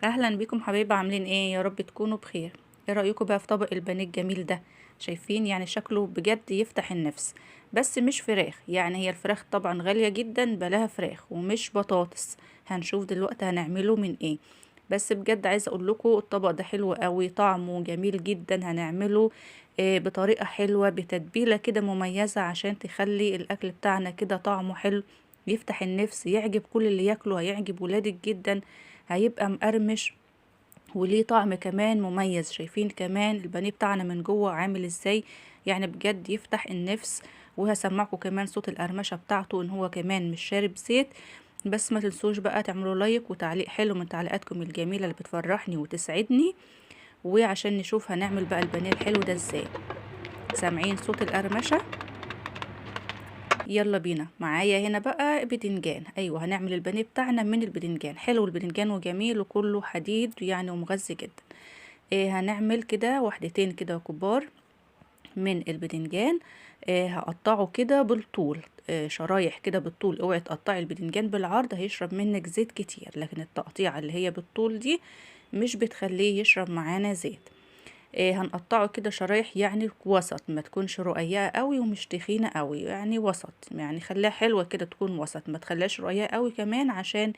اهلا بيكم حبايبي، عاملين ايه؟ يا رب تكونوا بخير. ايه رايكم بقى في طبق البانيه الجميل ده؟ شايفين يعني شكله بجد يفتح النفس. بس مش فراخ، يعني هي الفراخ طبعا غاليه جدا، بلاها فراخ ومش بطاطس. هنشوف دلوقتي هنعمله من ايه. بس بجد عايزه اقول لكم الطبق ده حلو قوي، طعمه جميل جدا. هنعمله بطريقه حلوه، بتتبيله كده مميزه عشان تخلي الاكل بتاعنا كده طعمه حلو، يفتح النفس، يعجب كل اللي ياكله، هيعجب ولادك جدا. هيبقى مقرمش وليه طعم كمان مميز. شايفين كمان البانيه بتاعنا من جوه عامل ازاي؟ يعني بجد يفتح النفس. وهسمعكم كمان صوت القرمشة بتاعته، ان هو كمان مش شارب زيت. بس ما تنسوش بقى تعملوا لايك وتعليق حلو من تعليقاتكم الجميلة اللي بتفرحني وتسعدني. وعشان نشوف هنعمل بقى البانيه الحلو ده ازاي. سامعين صوت القرمشة؟ يلا بينا. معايا هنا بقى بدنجان. ايوه، هنعمل البانيه بتاعنا من البدنجان. حلو البدنجان وجميل وكله حديد يعني ومغذي جدا. هنعمل كده وحدتين كده كبار من البدنجان. هقطعه كده بالطول، شرايح كده بالطول. اوعي تقطعي البدنجان بالعرض، هيشرب منك زيت كتير، لكن التقطيعة اللي هي بالطول دي مش بتخليه يشرب معانا زيت. هنقطعه كده شرايح يعني وسط، ما تكونش رقيقة قوي ومش تخينة قوي، يعني وسط. يعني خليها حلوة كده، تكون وسط، ما تخليهاش رقيقة قوي كمان عشان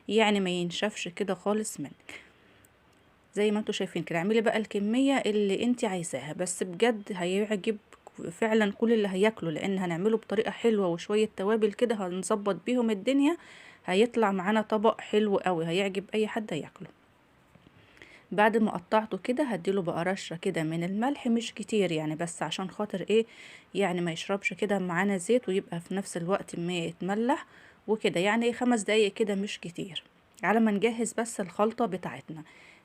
يعني ما ينشفش كده خالص منك. زي ما انتوا شايفين كده. اعملي بقى الكمية اللي انت عايزاها، بس بجد هيعجب فعلا كل اللي هياكله، لان هنعمله بطريقة حلوة وشوية توابل كده هنظبط بيهم الدنيا. هيطلع معانا طبق حلو قوي، هيعجب اي حد ياكله. بعد ما قطعته كده هديله بقى رشة كده من الملح، مش كتير يعني، بس عشان خاطر ايه؟ يعني ما يشربش كده معانا زيت، ويبقى في نفس الوقت ما يتملح وكده. يعني 5 دقايق كده، مش كتير، على ما نجهز بس الخلطة بتاعتنا.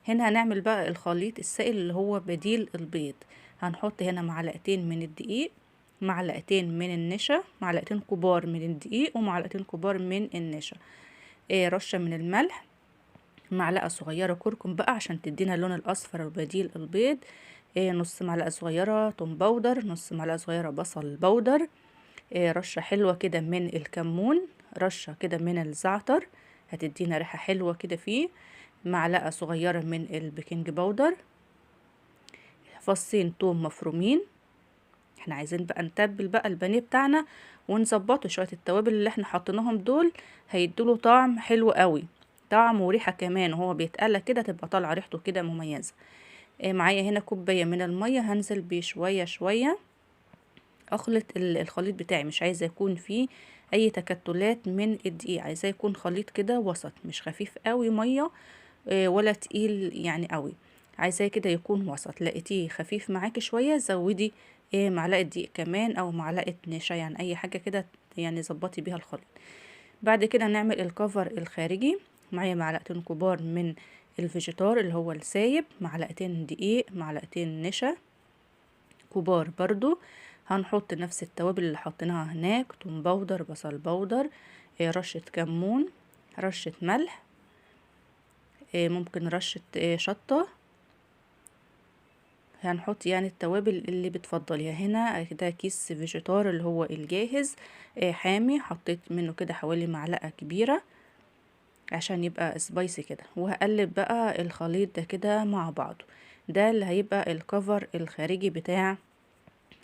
هنا هنعمل بقى الخليط السائل اللي هو بديل البيض. هنحط هنا معلقتين من الدقيق، معلقتين من النشا، معلقتين كبار من الدقيق ومعلقتين كبار من النشا. رشة من الملح، معلقة صغيرة كركم بقى عشان تدينا اللون الأصفر بديل البيض. نص معلقة صغيرة توم باودر، نص معلقة صغيرة بصل باودر. رشة حلوة كده من الكمون، رشة كده من الزعتر، هتدينا ريحة حلوة كده فيه. معلقة صغيرة من البيكنج باودر، فصين توم مفرومين. احنا عايزين بقى نتبل بقى البانيه بتاعنا ونظبطه. شوية التوابل اللي احنا حطيناهم دول هيدوله طعم حلو قوي، طعم وريحة كمان، وهو بيتقلى كده تبقى طالعة ريحته كده مميزة. معايا هنا كوباية من المية، هنزل بيه شوية شوية اخلط الخليط بتاعي. مش عايزة يكون فيه اي تكتلات من الدقيق، عايزاه يكون خليط كده وسط، مش خفيف قوي مية ولا تقيل يعني قوي. عايزاه كده يكون وسط. لقيتيه خفيف معاكي شوية، زودي معلقة دقيق كمان او معلقة نشا، يعني اي حاجة كده يعني ظبطي بيها الخليط. بعد كده نعمل الكفر الخارجي. معايا معلقتين كبار من الفيجيتار اللي هو السايب، معلقتين دقيق، معلقتين نشا كبار برضو. هنحط نفس التوابل اللي حطيناها هناك، توم باودر، بصل باودر، رشة كمون، رشة ملح، ممكن رشة شطة. هنحط يعني التوابل اللي بتفضليها. هنا ده كيس فيجيتار اللي هو الجاهز حامي، حطيت منه كده حوالي معلقة كبيرة عشان يبقى سبايسي كده. وهقلب بقى الخليط ده كده مع بعضه. ده اللي هيبقى الكفر الخارجي بتاع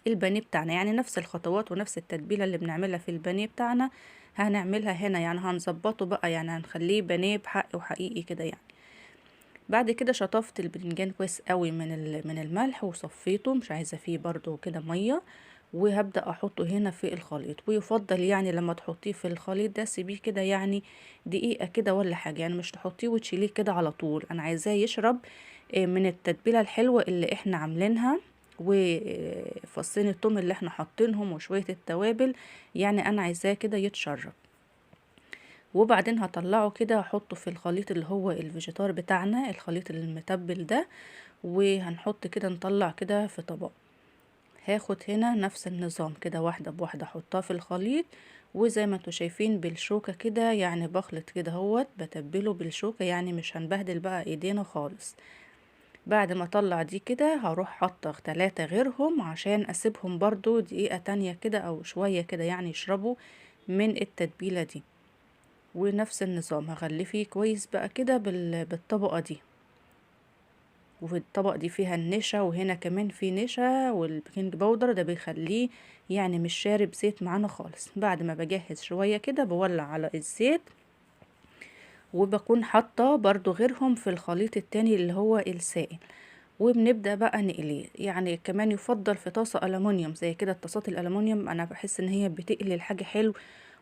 البانيه بتاعنا. يعني نفس الخطوات ونفس التتبيلة اللي بنعملها في البانيه بتاعنا هنعملها هنا، يعني هنظبطه بقى، يعني هنخليه بانيه بحق وحقيقي كده يعني. بعد كده شطفت الباذنجان كويس قوي من الملح وصفيته، مش عايزه فيه برضو كده ميه. وهبدا احطه هنا في الخليط. ويفضل يعني لما تحطيه في الخليط ده سيبيه كده يعني دقيقه كده ولا حاجه، يعني مش تحطيه وتشيليه كده على طول. انا عايزاه يشرب من التتبيله الحلوه اللي احنا عاملينها، وفصين الثوم اللي احنا حاطينهم وشويه التوابل، يعني انا عايزاه كده يتشرب. وبعدين هطلعه كده احطه في الخليط اللي هو الفيجيتار بتاعنا، الخليط المتبل ده. وهنحط كده، نطلع كده في طبق. هاخد هنا نفس النظام كده، واحدة بواحدة احطها في الخليط. وزي ما انتوا شايفين بالشوكة كده، يعني بخلط كده اهوت، بتبله بالشوكة، يعني مش هنبهدل بقى ايدينا خالص. بعد ما اطلع دي كده هروح حاطة 3 غيرهم عشان اسيبهم برضو دقيقة تانية كده او شوية كده، يعني يشربوا من التتبيلة دي. ونفس النظام هغلفيه كويس بقى كده بالطبقة دي، وفي الطبق دي فيها النشا، وهنا كمان في نشا، والبيكنج باودر ده بيخليه يعني مش شارب زيت معانا خالص. بعد ما بجهز شوية كده بولع على الزيت، وبكون حاطة برضو غيرهم في الخليط التاني اللي هو السائل، وبنبدأ بقى نقليه. يعني كمان يفضل في طاسة ألمونيوم زي كده. الطاسات الألمونيوم أنا بحس إن هي بتقلي الحاجة حلو،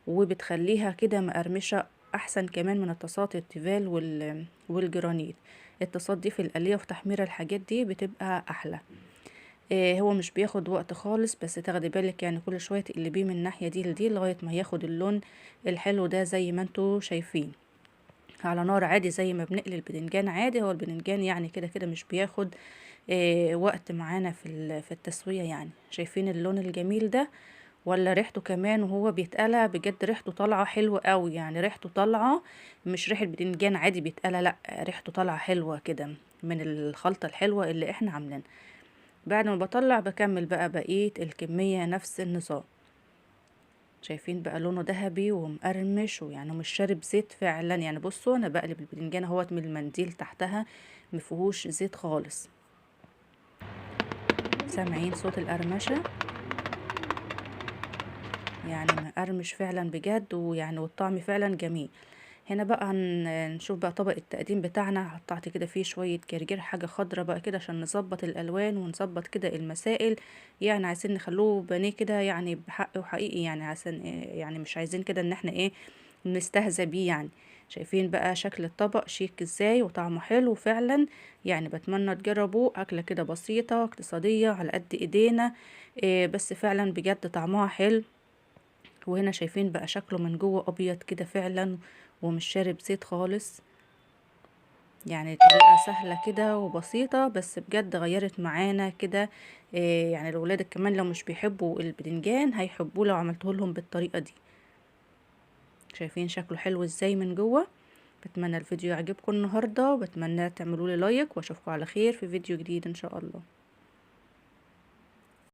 وبتخليها كده مقرمشة أحسن كمان من الطاسات التيفال والجرانيت. الطاسات دي في القلية وفي تحمير الحاجات دي بتبقى أحلى. هو مش بياخد وقت خالص، بس تاخدي بالك يعني كل شوية تقلبيه من الناحية دي لدي لغاية ما ياخد اللون الحلو ده زي ما انتوا شايفين، على نار عادي زي ما بنقلي البدنجان عادي. هو البدنجان يعني كده كده مش بياخد وقت معانا في التسوية. يعني شايفين اللون الجميل ده؟ ولا ريحته كمان وهو بيتقلى بجد ريحته طالعة حلوة قوي. يعني ريحته طالعة مش ريحة بدنجان عادي بيتقلى، لا، ريحته طالعة حلوة كده من الخلطة الحلوة اللي احنا عاملينها. بعد ما بطلع بكمل بقى بقية الكمية نفس النظام. شايفين بقى لونه ذهبي ومقرمش، ويعني مش شارب زيت فعلا. يعني بصوا انا بقلب البدنجان اهوت من المنديل تحتها مفيهوش زيت خالص. سامعين صوت القرمشة؟ يعني مقرمش فعلا بجد، ويعني والطعم فعلا جميل. هنا بقى نشوف بقى طبق التقديم بتاعنا. قطعت كده فيه شوية جرجير حاجة خضرة بقى كده عشان نظبط الالوان ونظبط كده المسائل. يعني عايزين نخلوه بانيه كده يعني بحق وحقيقي، يعني عشان يعني مش عايزين كده ان احنا ايه نستهزأ بيه يعني. شايفين بقى شكل الطبق شيك ازاي وطعمه حلو فعلا. يعني بتمنى تجربوه. اكلة كده بسيطة اقتصادية على قد ايدينا، بس فعلا بجد طعمها حلو. وهنا شايفين بقى شكله من جوه ابيض كده فعلا، ومش شارب زيت خالص. يعني طريقة سهلة كده وبسيطة، بس بجد غيرت معانا كده. يعني الولاد كمان لو مش بيحبوا البدنجان هيحبوه لو عملته لهم بالطريقة دي. شايفين شكله حلو ازاي من جوه؟ بتمنى الفيديو يعجبكم النهاردة، وبتمنى تعملوا لي لايك، واشوفكم على خير في فيديو جديد ان شاء الله.